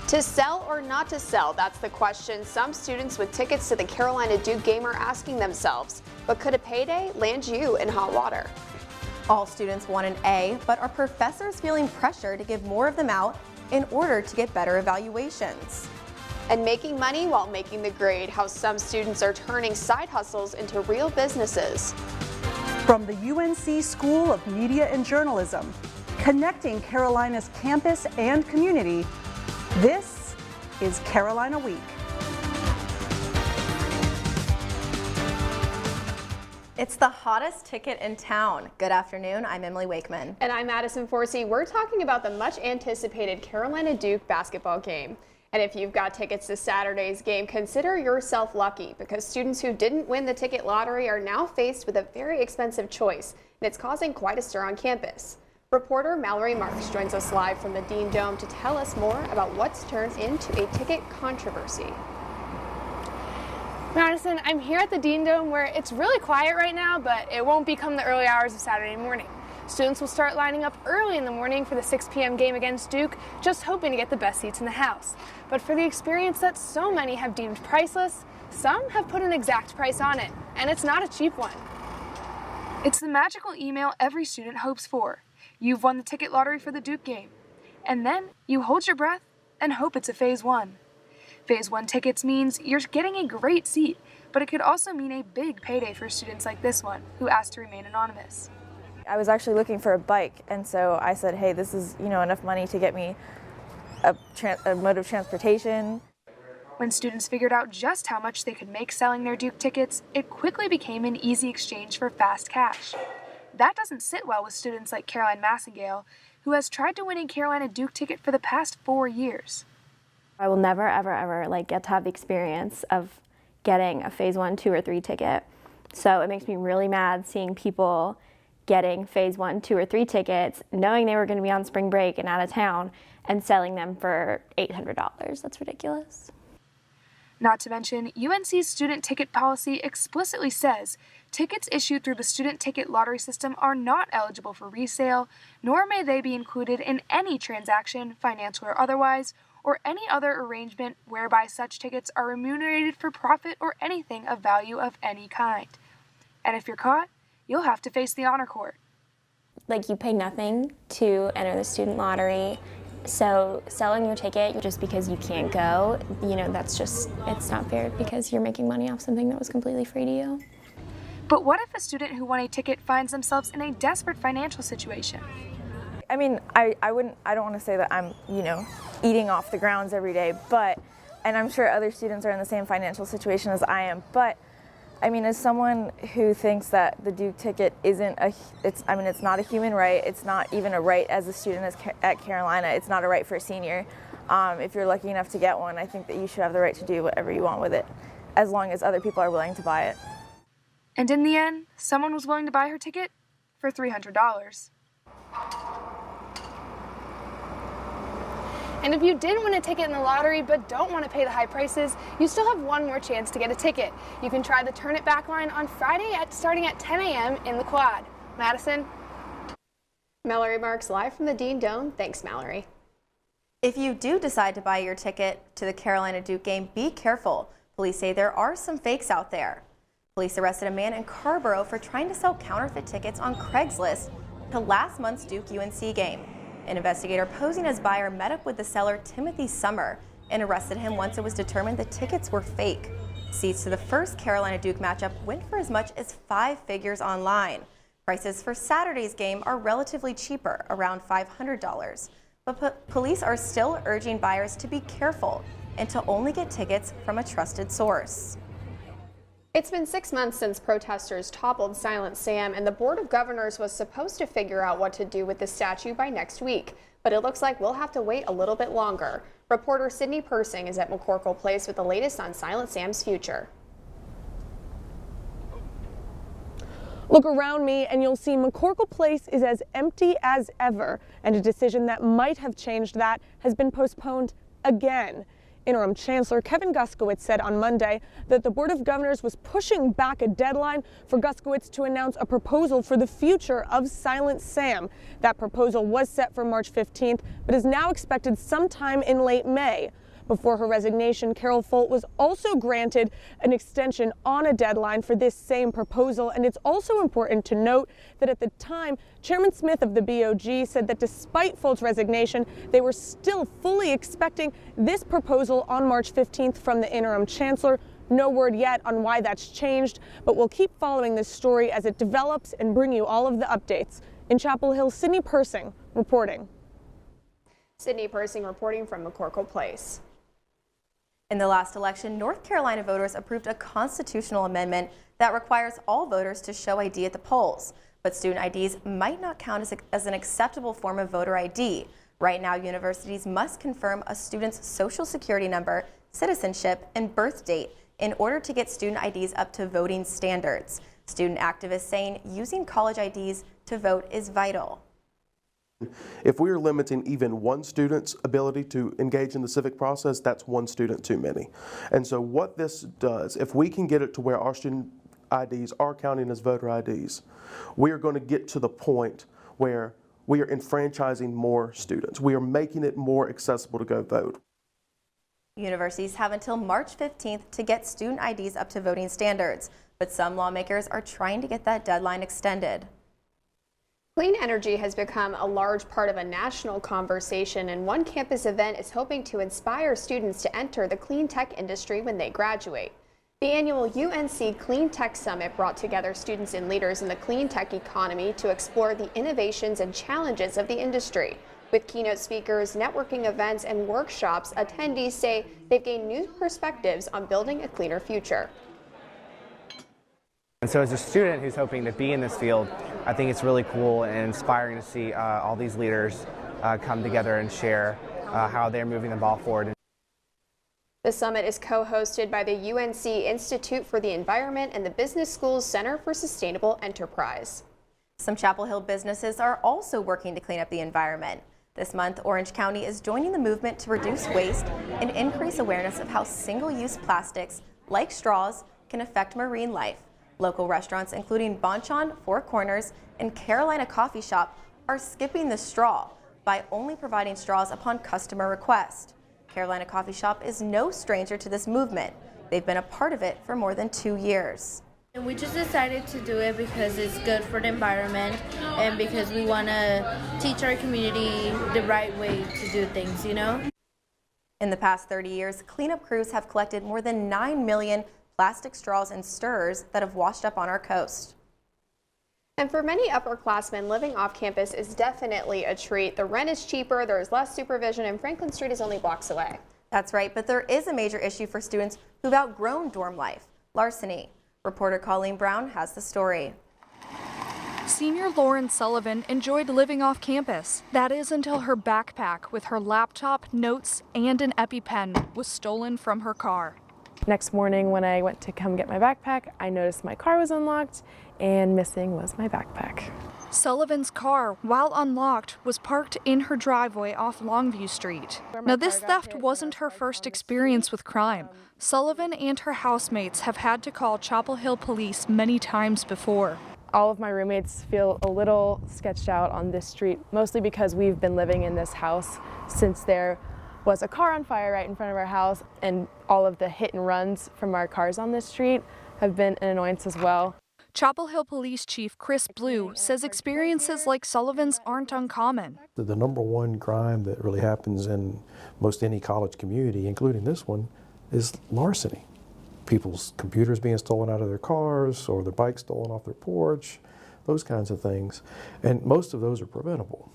To sell or not to sell, that's the question some students with tickets to the Carolina Duke game are asking themselves. But could a payday land you in hot water? All students want an A, but are professors feeling pressure to give more of them out in order to get better evaluations? And making money while making the grade, how some students are turning side hustles into real businesses. From the UNC School of Media and Journalism, connecting Carolina's campus and community, this is Carolina Week. It's the hottest ticket in town. Good afternoon, I'm Emily Wakeman. And I'm Madison Forsey. We're talking about the much anticipated Carolina Duke basketball game. And if you've got tickets to Saturday's game, consider yourself lucky because students who didn't win the ticket lottery are now faced with a very expensive choice, and it's causing quite a stir on campus. Reporter Mallory Marks joins us live from the Dean Dome to tell us more about what's turned into a ticket controversy. Madison, I'm here at the Dean Dome where it's really quiet right now, but it won't become the early hours of Saturday morning. Students will start lining up early in the morning for the 6 p.m. game against Duke, just hoping to get the best seats in the house. But for the experience that so many have deemed priceless, some have put an exact price on it, and it's not a cheap one. It's the magical email every student hopes for. You've won the ticket lottery for the Duke game. And then you hold your breath and hope it's a Phase 1. Phase 1 tickets means you're getting a great seat, but it could also mean a big payday for students like this one, who asked to remain anonymous. I was actually looking for a bike, and so I said, hey, this is, enough money to get me a mode of transportation. When students figured out just how much they could make selling their Duke tickets, it quickly became an easy exchange for fast cash. That doesn't sit well with students like Caroline Massengale, who has tried to win a Carolina Duke ticket for the past 4 years. I will never, ever, ever get to have the experience of getting a Phase 1, 2, or 3 ticket. So it makes me really mad seeing people getting Phase 1, 2, or 3 tickets, knowing they were going to be on spring break and out of town, and selling them for $800. That's ridiculous. Not to mention, UNC's student ticket policy explicitly says tickets issued through the student ticket lottery system are not eligible for resale, nor may they be included in any transaction, financial or otherwise, or any other arrangement whereby such tickets are remunerated for profit or anything of value of any kind. And if you're caught, you'll have to face the honor court. You pay nothing to enter the student lottery, so selling your ticket just because you can't go, it's not fair because you're making money off something that was completely free to you. But what if a student who won a ticket finds themselves in a desperate financial situation? I mean, I don't want to say that I'm, eating off the grounds every day, and I'm sure other students are in the same financial situation as I am, but I mean, as someone who thinks that the Duke ticket it's not a human right. It's not even a right as a student at Carolina. It's not a right for a senior. If you're lucky enough to get one, I think that you should have the right to do whatever you want with it, as long as other people are willing to buy it. And in the end, someone was willing to buy her ticket for $300. And if you didn't win a ticket in the lottery but don't want to pay the high prices, you still have one more chance to get a ticket. You can try the Turn It Back line on Friday starting at 10 a.m. in the Quad. Madison? Mallory Marks live from the Dean Dome. Thanks, Mallory. If you do decide to buy your ticket to the Carolina Duke game, be careful. Police say there are some fakes out there. Police arrested a man in Carborough for trying to sell counterfeit tickets on Craigslist to last month's Duke-UNC game. An investigator posing as buyer met up with the seller, Timothy Summer, and arrested him once it was determined the tickets were fake. Seats to the first Carolina Duke matchup went for as much as 5 figures online. Prices for Saturday's game are relatively cheaper, around $500. But police are still urging buyers to be careful and to only get tickets from a trusted source. It's been 6 months since protesters toppled Silent Sam, and the Board of Governors was supposed to figure out what to do with the statue by next week. But it looks like we'll have to wait a little bit longer. Reporter Sydney Persing is at McCorkle Place with the latest on Silent Sam's future. Look around me and you'll see McCorkle Place is as empty as ever, and a decision that might have changed that has been postponed again. Interim Chancellor Kevin Guskiewicz said on Monday that the Board of Governors was pushing back a deadline for Guskiewicz to announce a proposal for the future of Silent Sam. That proposal was set for March 15th, but is now expected sometime in late May. Before her resignation, Carol Folt was also granted an extension on a deadline for this same proposal. And it's also important to note that at the time, Chairman Smith of the BOG said that despite Folt's resignation, they were still fully expecting this proposal on March 15th from the interim chancellor. No word yet on why that's changed, but we'll keep following this story as it develops and bring you all of the updates. In Chapel Hill, Sydney Persing reporting. Sydney Persing reporting from McCorkle Place. In the last election, North Carolina voters approved a constitutional amendment that requires all voters to show ID at the polls. But student IDs might not count as an acceptable form of voter ID. Right now, universities must confirm a student's social security number, citizenship, and birth date in order to get student IDs up to voting standards. Student activists saying using college IDs to vote is vital. If we are limiting even one student's ability to engage in the civic process, that's one student too many. And so what this does, if we can get it to where our student IDs are counting as voter IDs, we are going to get to the point where we are enfranchising more students. We are making it more accessible to go vote. Universities have until March 15th to get student IDs up to voting standards, but some lawmakers are trying to get that deadline extended. Clean energy has become a large part of a national conversation, and one campus event is hoping to inspire students to enter the clean tech industry when they graduate. The annual UNC Clean Tech Summit brought together students and leaders in the clean tech economy to explore the innovations and challenges of the industry. With keynote speakers, networking events, and workshops, attendees say they've gained new perspectives on building a cleaner future. And so as a student who's hoping to be in this field, I think it's really cool and inspiring to see all these leaders come together and share how they're moving the ball forward. The summit is co-hosted by the UNC Institute for the Environment and the Business School's Center for Sustainable Enterprise. Some Chapel Hill businesses are also working to clean up the environment. This month, Orange County is joining the movement to reduce waste and increase awareness of how single-use plastics, like straws, can affect marine life. Local restaurants, including Bonchon, Four Corners, and Carolina Coffee Shop, are skipping the straw by only providing straws upon customer request. Carolina Coffee Shop is no stranger to this movement. They've been a part of it for more than 2 years. And we just decided to do it because it's good for the environment and because we want to teach our community the right way to do things, you know? In the past 30 years, cleanup crews have collected more than 9 million plastic straws and stirrers that have washed up on our coast. And for many upperclassmen, living off campus is definitely a treat. The rent is cheaper, there's less supervision, and Franklin Street is only blocks away. That's right, but there is a major issue for students who've outgrown dorm life: larceny. Reporter Colleen Brown has the story. Senior Lauren Sullivan enjoyed living off campus. That is until her backpack with her laptop, notes, and an EpiPen was stolen from her car. Next morning when I went to come get my backpack, I noticed my car was unlocked and missing was my backpack. Sullivan's car, while unlocked, was parked in her driveway off Longview Street. Now, this theft wasn't her first experience with crime. Sullivan and her housemates have had to call Chapel Hill police many times before. All of my roommates feel a little sketched out on this street, mostly because we've been living in this house since there was a car on fire right in front of our house, and all of the hit and runs from our cars on this street have been an annoyance as well. Chapel Hill Police Chief Chris Blue says experiences like Sullivan's aren't uncommon. The number one crime that really happens in most any college community, including this one, is larceny. People's computers being stolen out of their cars or their bikes stolen off their porch, those kinds of things. And most of those are preventable.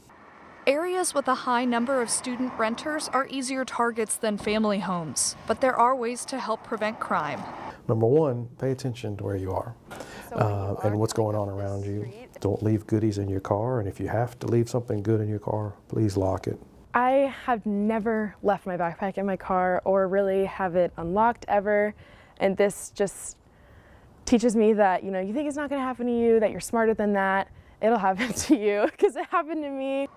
Areas with a high number of student renters are easier targets than family homes, but there are ways to help prevent crime. Number one, pay attention to where you are and what's going on around you. Don't leave goodies in your car, and if you have to leave something good in your car, please lock it. I have never left my backpack in my car or really have it unlocked ever, and this just teaches me that, you know, you think it's not going to happen to you, that you're smarter than that, it'll happen to you, because it happened to me.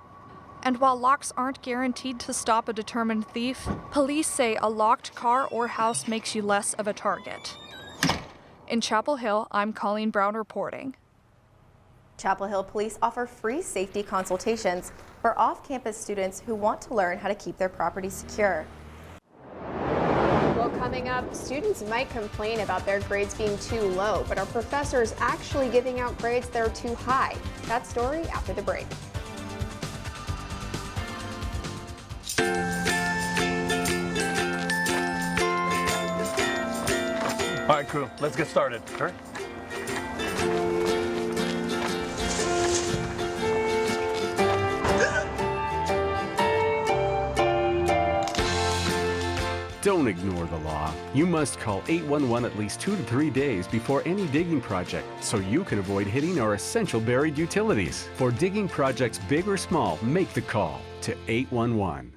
And while locks aren't guaranteed to stop a determined thief, police say a locked car or house makes you less of a target. In Chapel Hill, I'm Colleen Brown reporting. Chapel Hill police offer free safety consultations for off-campus students who want to learn how to keep their property secure. Well, coming up, students might complain about their grades being too low, but are professors actually giving out grades that are too high? That story after the break. All right, crew, let's get started. Sure. Don't ignore the law. You must call 811 at least 2 to 3 days before any digging project so you can avoid hitting our essential buried utilities. For digging projects big or small, make the call to 811.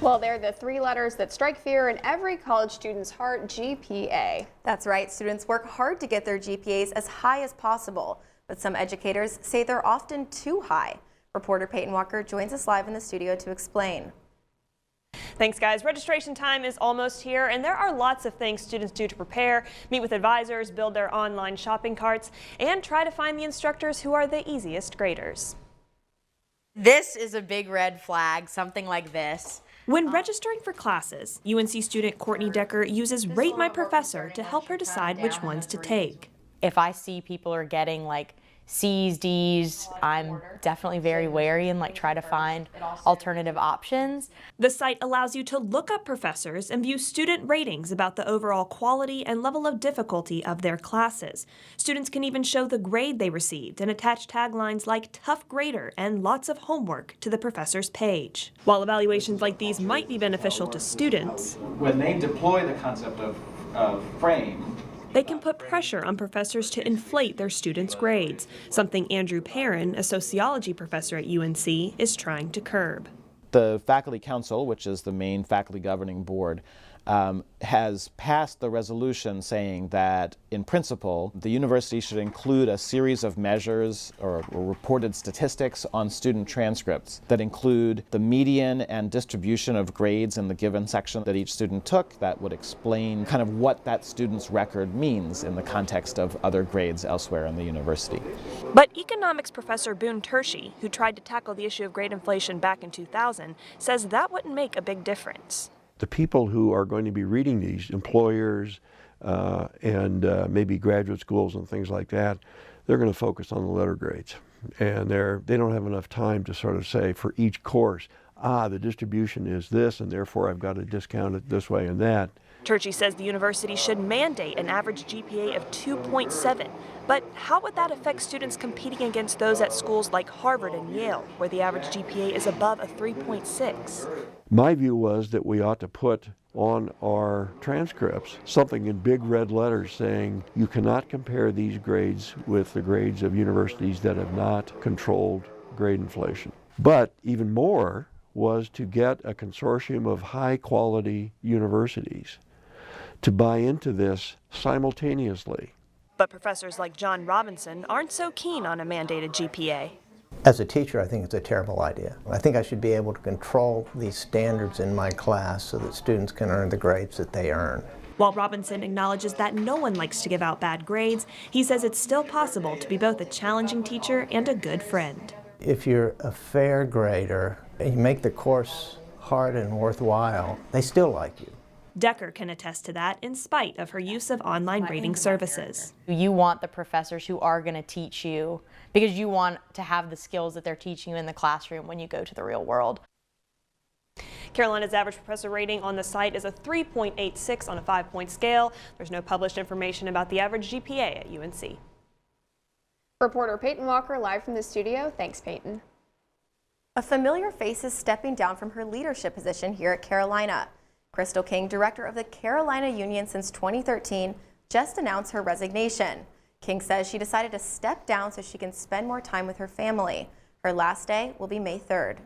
Well, they're the 3 letters that strike fear in every college student's heart: GPA. That's right. Students work hard to get their GPAs as high as possible, but some educators say they're often too high. Reporter Peyton Walker joins us live in the studio to explain. Thanks, guys. Registration time is almost here, and there are lots of things students do to prepare: meet with advisors, build their online shopping carts, and try to find the instructors who are the easiest graders. This is a big red flag, something like this. When registering for classes, UNC student Courtney Decker uses Rate My Professor to help her decide which ones to take. If I see people are getting like C's, D's, I'm definitely very wary and try to find alternative options. The site allows you to look up professors and view student ratings about the overall quality and level of difficulty of their classes. Students can even show the grade they received and attach taglines like "tough grader" and "lots of homework" to the professor's page. While evaluations like these might be beneficial to students, when they deploy the concept of frame, they can put pressure on professors to inflate their students' grades, something Andrew Perrin, a sociology professor at UNC, is trying to curb. The Faculty Council, which is the main faculty governing board, has passed the resolution saying that, in principle, the university should include a series of measures or reported statistics on student transcripts that include the median and distribution of grades in the given section that each student took. That would explain kind of what that student's record means in the context of other grades elsewhere in the university. But economics professor Boone Tershi, who tried to tackle the issue of grade inflation back in 2000, says that wouldn't make a big difference. The people who are going to be reading these, employers and maybe graduate schools and things like that, they're going to focus on the letter grades. And they don't have enough time to sort of say for each course, the distribution is this, and therefore I've got to discount it this way and that. Tershi says the university should mandate an average GPA of 2.7. But how would that affect students competing against those at schools like Harvard and Yale, where the average GPA is above a 3.6? My view was that we ought to put on our transcripts something in big red letters saying you cannot compare these grades with the grades of universities that have not controlled grade inflation. But even more was to get a consortium of high-quality universities to buy into this simultaneously. But professors like John Robinson aren't so keen on a mandated GPA. As a teacher, I think it's a terrible idea. I think I should be able to control these standards in my class so that students can earn the grades that they earn. While Robinson acknowledges that no one likes to give out bad grades, he says it's still possible to be both a challenging teacher and a good friend. If you're a fair grader and you make the course hard and worthwhile, they still like you. Decker can attest to that in spite of her use of online rating services. You want the professors who are going to teach you because you want to have the skills that they're teaching you in the classroom when you go to the real world. Carolina's average professor rating on the site is a 3.86 on a 5-point scale. There's no published information about the average GPA at UNC. Reporter Peyton Walker live from the studio. Thanks, Peyton. A familiar face is stepping down from her leadership position here at Carolina. Crystal King, director of the Carolina Union since 2013, just announced her resignation. King says she decided to step down so she can spend more time with her family. Her last day will be May 3rd.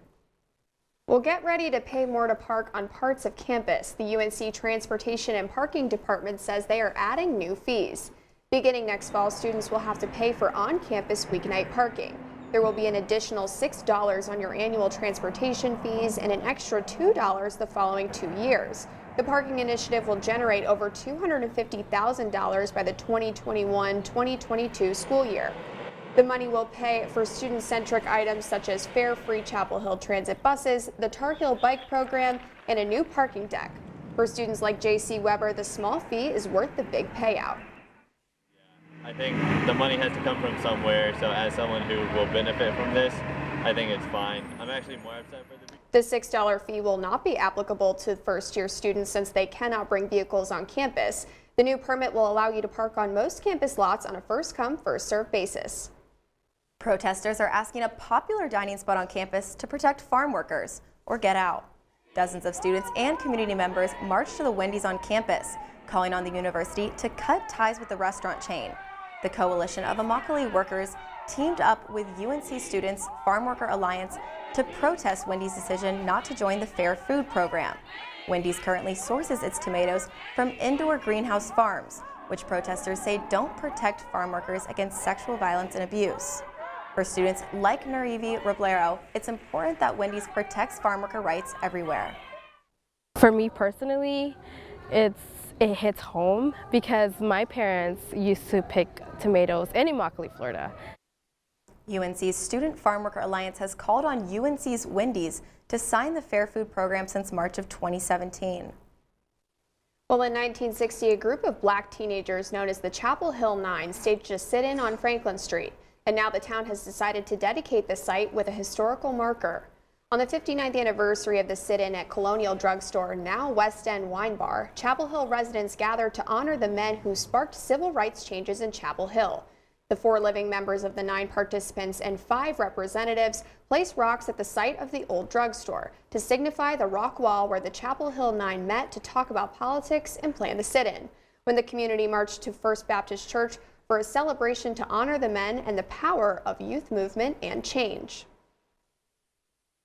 Well, get ready to pay more to park on parts of campus. The UNC Transportation and Parking Department says they are adding new fees. Beginning next fall, students will have to pay for on-campus weeknight parking. There will be an additional $6 on your annual transportation fees and an extra $2 the following 2 years. The parking initiative will generate over $250,000 by the 2021-2022 school year. The money will pay for student-centric items such as fare-free Chapel Hill Transit buses, the Tar Heel Bike Program, and a new parking deck. For students like J.C. Weber, the small fee is worth the big payout. I think the money has to come from somewhere, so as someone who will benefit from this, I think it's fine. I'm actually more upset for the $6 fee will not be applicable to first-year students since they cannot bring vehicles on campus. The new permit will allow you to park on most campus lots on a first-come, first-served basis. Protesters are asking a popular dining spot on campus to protect farm workers or get out. Dozens of students and community members marched to the Wendy's on campus, calling on the university to cut ties with the restaurant chain. The coalition of Immokalee workers teamed up with UNC Students Farm Worker Alliance to protest Wendy's decision not to join the Fair Food program. Wendy's currently sources its tomatoes from indoor greenhouse farms, which protesters say don't protect farm workers against sexual violence and abuse. For students like Narivi Roblero, it's important that Wendy's protects farm worker rights everywhere. For me personally, it hits home because my parents used to pick tomatoes in Immokalee, Florida. UNC's Student Farm Worker Alliance has called on UNC's Wendy's to sign the Fair Food program since March of 2017. Well, in 1960, a group of black teenagers known as the Chapel Hill Nine staged a sit-in on Franklin Street, and now the town has decided to dedicate the site with a historical marker. On the 59th anniversary of the sit-in at Colonial Drugstore, now West End Wine Bar, Chapel Hill residents gathered to honor the men who sparked civil rights changes in Chapel Hill. The 4 living members of the 9 participants and 5 representatives placed rocks at the site of the old drugstore to signify the rock wall where the Chapel Hill 9 met to talk about politics and plan the sit-in. When the community marched to First Baptist Church for a celebration to honor the men and the power of youth movement and change.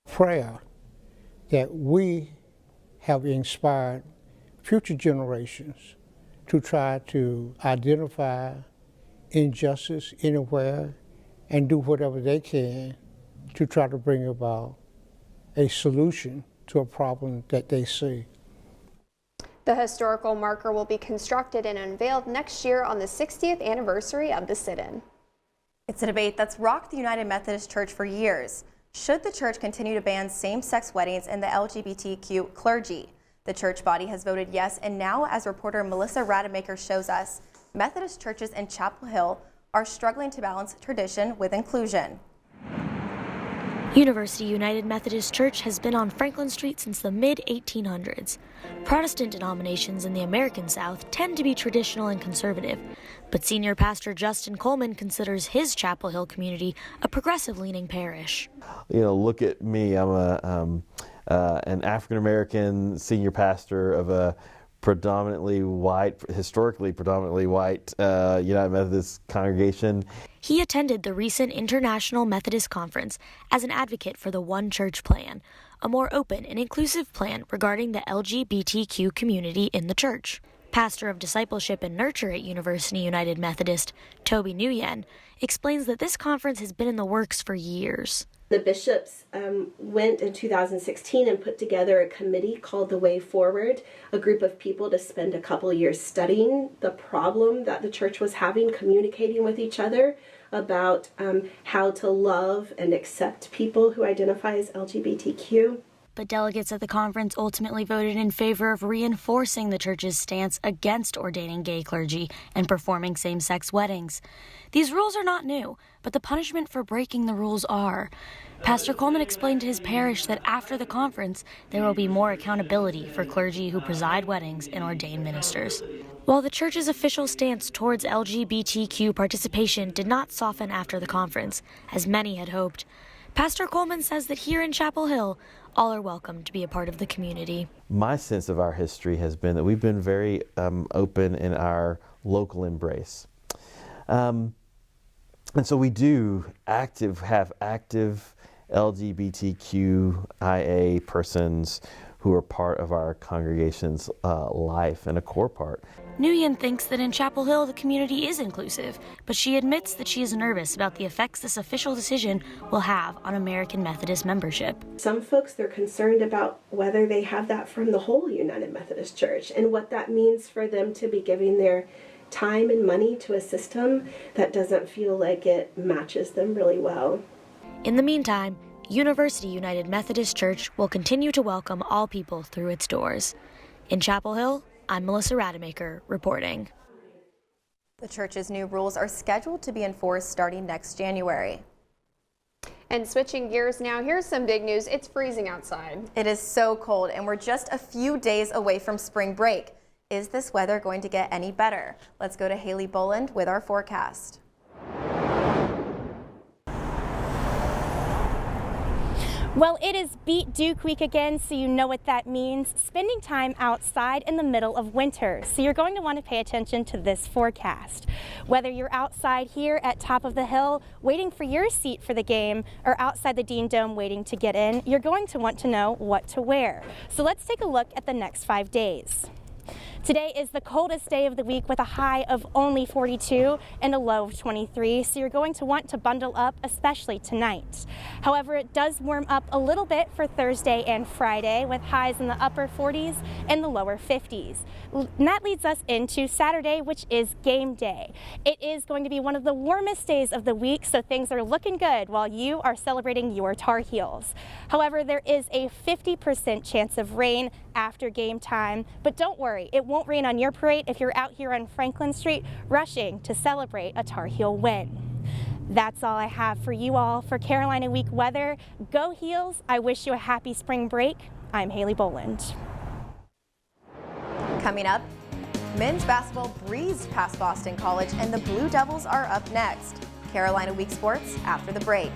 Prayer that we have inspired future generations to try to identify injustice anywhere and do whatever they can to try to bring about a solution to a problem that they see. The historical marker will be constructed and unveiled next year on the 60th anniversary of the sit-in. It's a debate that's rocked the United Methodist Church for years. Should the church continue to ban same-sex weddings in the LGBTQ clergy? The church body has voted yes, and now, as reporter Melissa Rademacher shows us, Methodist churches in Chapel Hill are struggling to balance tradition with inclusion. University United Methodist Church has been on Franklin Street since the mid-1800s. Protestant denominations in the American South tend to be traditional and conservative, but senior pastor Justin Coleman considers his Chapel Hill community a progressive-leaning parish. You know, look at me. I'm an African-American senior pastor of a predominantly white, historically predominantly white United Methodist congregation. He attended the recent International Methodist Conference as an advocate for the One Church plan, a more open and inclusive plan regarding the LGBTQ community in the church. Pastor of Discipleship and Nurture at University United Methodist, Toby Nguyen, explains that this conference has been in the works for years. The bishops went in 2016 and put together a committee called The Way Forward, a group of people to spend a couple years studying the problem that the church was having, communicating with each other about how to love and accept people who identify as LGBTQ. but delegates at the conference ultimately voted in favor of reinforcing the church's stance against ordaining gay clergy and performing same-sex weddings. These rules are not new, but the punishment for breaking the rules are. Pastor Coleman explained to his parish that after the conference, there will be more accountability for clergy who preside weddings and ordain ministers. While the church's official stance towards LGBTQ participation did not soften after the conference, as many had hoped, Pastor Coleman says that here in Chapel Hill, all are welcome to be a part of the community. My sense of our history has been that we've been very open in our local embrace. And so we do have active LGBTQIA persons who are part of our congregation's life and a core part. Nguyen thinks that in Chapel Hill the community is inclusive, but she admits that she is nervous about the effects this official decision will have on American Methodist membership. Some folks, they're concerned about whether they have that from the whole United Methodist Church and what that means for them to be giving their time and money to a system that doesn't feel like it matches them really well. In the meantime, University United Methodist Church will continue to welcome all people through its doors. In Chapel Hill, I'm Melissa Rademacher reporting. The church's new rules are scheduled to be enforced starting next January. And switching gears now, here's some big news. It's freezing outside. It is so cold, and we're just a few days away from spring break. Is this weather going to get any better? Let's go to Haley Boland with our forecast. Well, it is Beat Duke Week again, so you know what that means. Spending time outside in the middle of winter. So you're going to want to pay attention to this forecast. Whether you're outside here at Top of the Hill waiting for your seat for the game or outside the Dean Dome waiting to get in, you're going to want to know what to wear. So let's take a look at the next 5 days. Today is the coldest day of the week with a high of only 42 and a low of 23, so you're going to want to bundle up, especially tonight. However, it does warm up a little bit for Thursday and Friday with highs in the upper 40s and the lower 50s. And that leads us into Saturday, which is game day. It is going to be one of the warmest days of the week, so things are looking good while you are celebrating your Tar Heels. However, there is a 50% chance of rain after game time, but don't worry, it won't rain on your parade if you're out here on Franklin Street rushing to celebrate a Tar Heel win. That's all I have for you all for Carolina Week weather. Go Heels! I wish you a happy spring break. I'm Haley Boland. Coming up, men's basketball breezed past Boston College and the Blue Devils are up next. Carolina Week sports after the break.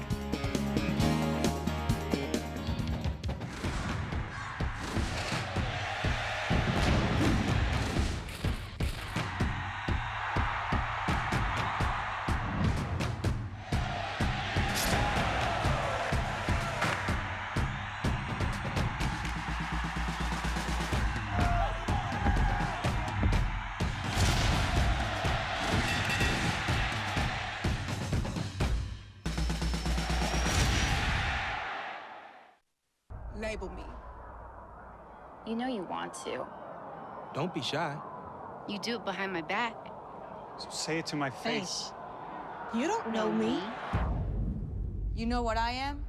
Label me. You know you want to. Don't be shy. You do it behind my back. So say it to my face. You don't know me. You know what I am?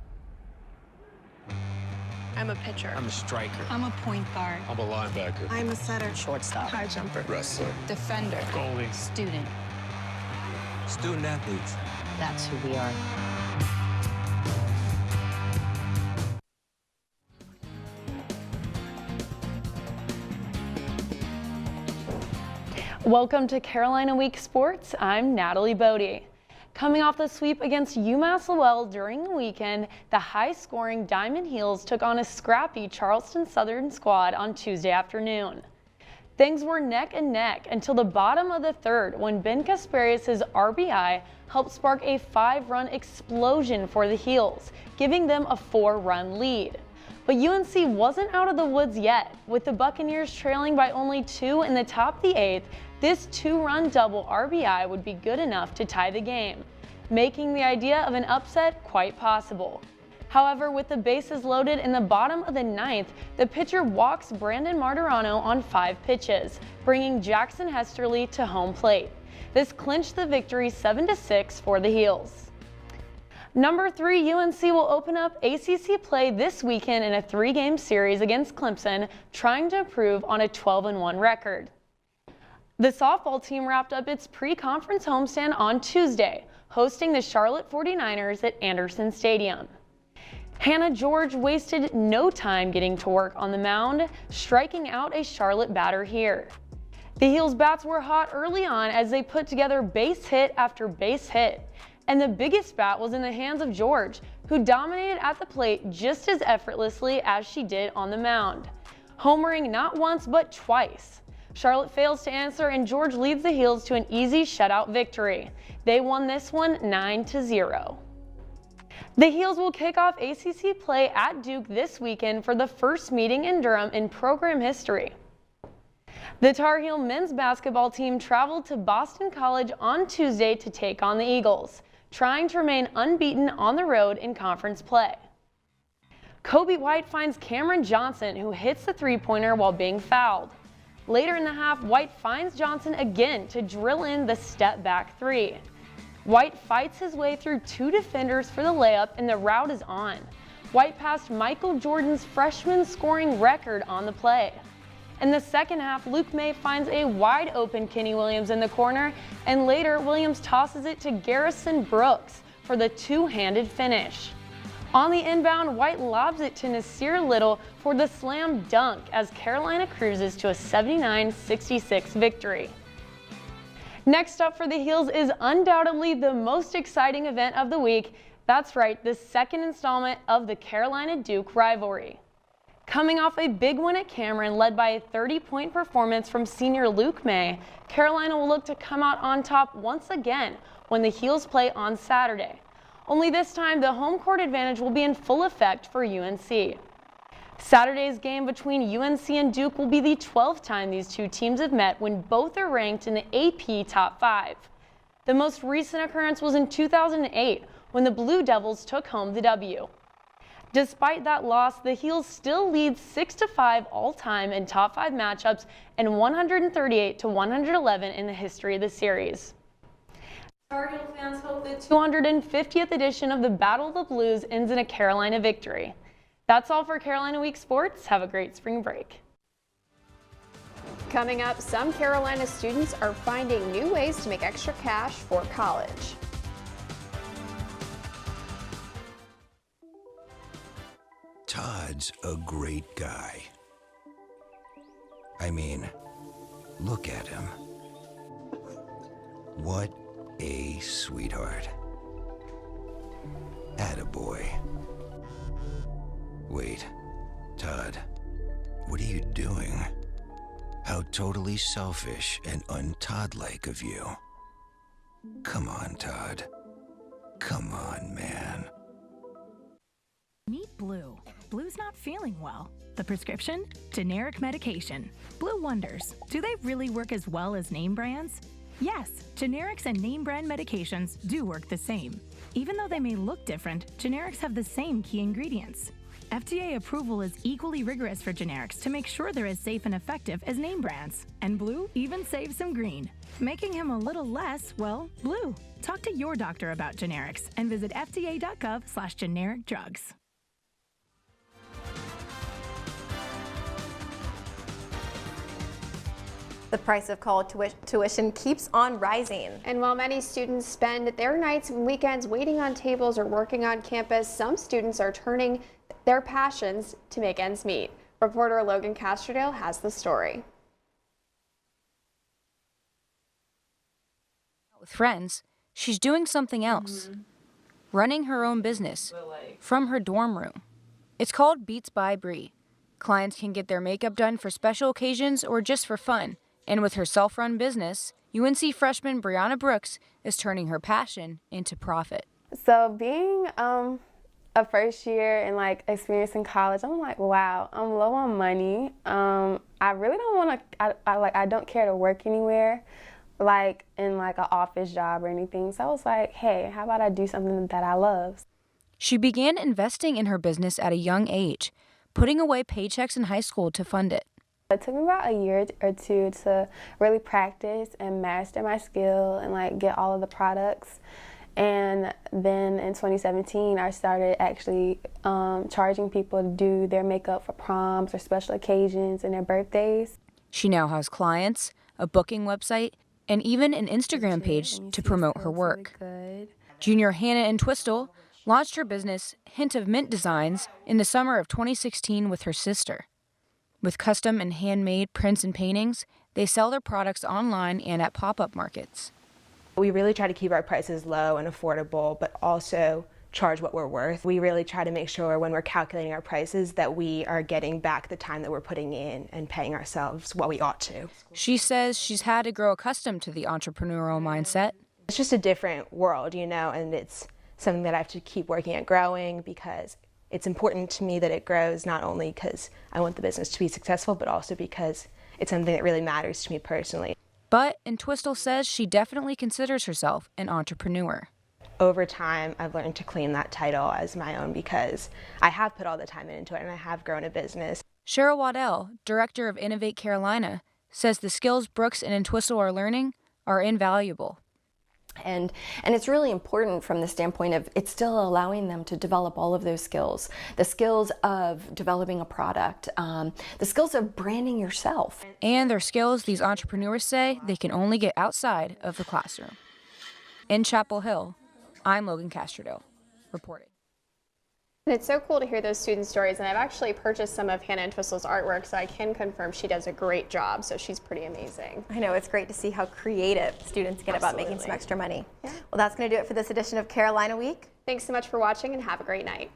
I'm a pitcher. I'm a striker. I'm a point guard. I'm a linebacker. I'm a setter. Shortstop. High jumper. Wrestler. Defender. Goalie. Student. Student athletes. That's who we are. Welcome to Carolina Week Sports. I'm Natalie Bodie. Coming off the sweep against UMass Lowell during the weekend, the high-scoring Diamond Heels took on a scrappy Charleston Southern squad on Tuesday afternoon. Things were neck and neck until the bottom of the third when Ben Kasparius' RBI helped spark a 5-run explosion for the Heels, giving them a 4-run lead. But UNC wasn't out of the woods yet. With the Buccaneers trailing by only 2 in the top of the 8th, this 2-run double RBI would be good enough to tie the game, making the idea of an upset quite possible. However, with the bases loaded in the bottom of the 9th, the pitcher walks Brandon Martirano on 5 pitches, bringing Jackson Hesterly to home plate. This clinched the victory 7-6 for the Heels. Number 3, UNC will open up ACC play this weekend in a 3-game series against Clemson, trying to improve on a 12-1 record. The softball team wrapped up its pre-conference homestand on Tuesday, hosting the Charlotte 49ers at Anderson Stadium. Hannah George wasted no time getting to work on the mound, striking out a Charlotte batter here. The Heels bats were hot early on as they put together base hit after base hit, and the biggest bat was in the hands of George, who dominated at the plate just as effortlessly as she did on the mound, homering not once but twice. Charlotte fails to answer and George leads the Heels to an easy shutout victory. They won this one 9-0. The Heels will kick off ACC play at Duke this weekend for the first meeting in Durham in program history. The Tar Heel men's basketball team traveled to Boston College on Tuesday to take on the Eagles, trying to remain unbeaten on the road in conference play. Kobe White finds Cameron Johnson, who hits the three-pointer while being fouled. Later in the half, White finds Johnson again to drill in the step-back three. White fights his way through 2 defenders for the layup, and the rout is on. White passed Michael Jordan's freshman scoring record on the play. In the second half, Luke May finds a wide-open Kenny Williams in the corner, and later Williams tosses it to Garrison Brooks for the two-handed finish. On the inbound, White lobs it to Nasir Little for the slam dunk as Carolina cruises to a 79-66 victory. Next up for the Heels is undoubtedly the most exciting event of the week. That's right, the second installment of the Carolina-Duke rivalry. Coming off a big win at Cameron, led by a 30-point performance from senior Luke May, Carolina will look to come out on top once again when the Heels play on Saturday. Only this time, the home court advantage will be in full effect for UNC. Saturday's game between UNC and Duke will be the 12th time these two teams have met when both are ranked in the AP Top 5. The most recent occurrence was in 2008 when the Blue Devils took home the W. Despite that loss, the Heels still lead 6-5 all-time in top 5 matchups and 138-111 in the history of the series. Tar Heel fans hope the 250th edition of the Battle of the Blues ends in a Carolina victory. That's all for Carolina Week Sports. Have a great spring break. Coming up, some Carolina students are finding new ways to make extra cash for college. Todd's a great guy. I mean, look at him. What a sweetheart. Attaboy. Wait, Todd, what are you doing? How totally selfish and un-Todd-like of you. Come on, Todd. Come on, man. Meet Blue. Blue's not feeling well. The prescription? Generic medication. Blue wonders, do they really work as well as name brands? Yes, generics and name brand medications do work the same. Even though they may look different, generics have the same key ingredients. FDA approval is equally rigorous for generics to make sure they're as safe and effective as name brands. And Blue even saves him green, making him a little less, well, blue. Talk to your doctor about generics and visit fda.gov/generic drugs. The price of college tuition keeps on rising. And while many students spend their nights and weekends waiting on tables or working on campus, some students are turning their passions to make ends meet. Reporter Logan Castrodale has the story. With friends, she's doing something else. Running her own business from her dorm room. It's called Beats by Bree. Clients can get their makeup done for special occasions or just for fun. And with her self-run business, UNC freshman Brianna Brooks is turning her passion into profit. So being a first year and experiencing college, I'm like, wow, I'm low on money. I really don't want to. I don't care to work anywhere, in an office job or anything. So I was like, hey, how about I do something that I love? She began investing in her business at a young age, putting away paychecks in high school to fund it. It took me about a year or two to really practice and master my skill and get all of the products. And then in 2017, I started actually charging people to do their makeup for proms or special occasions and their birthdays. She now has clients, a booking website, and even an Instagram page to promote her work. Junior Hannah Entwistle launched her business, Hint of Mint Designs, in the summer of 2016 with her sister. With custom and handmade prints and paintings, they sell their products online and at pop-up markets. We really try to keep our prices low and affordable, but also charge what we're worth. We really try to make sure when we're calculating our prices that we are getting back the time that we're putting in and paying ourselves what we ought to. She says she's had to grow accustomed to the entrepreneurial mindset. It's just a different world, you know, and it's something that I have to keep working at growing because it's important to me that it grows, not only because I want the business to be successful, but also because it's something that really matters to me personally. But Entwistle says she definitely considers herself an entrepreneur. Over time, I've learned to claim that title as my own because I have put all the time into it and I have grown a business. Cheryl Waddell, director of Innovate Carolina, says the skills Brooks and Entwistle are learning are invaluable. And it's really important from the standpoint of it's still allowing them to develop all of those skills. The skills of developing a product, the skills of branding yourself. And they're skills these entrepreneurs say they can only get outside of the classroom. In Chapel Hill, I'm Logan Castrodale, reporting. And it's so cool to hear those student stories, and I've actually purchased some of Hannah Entwistle's artwork, so I can confirm she does a great job, so she's pretty amazing. I know, it's great to see how creative students get about making some extra money. Yeah. Well, that's going to do it for this edition of Carolina Week. Thanks so much for watching, and have a great night.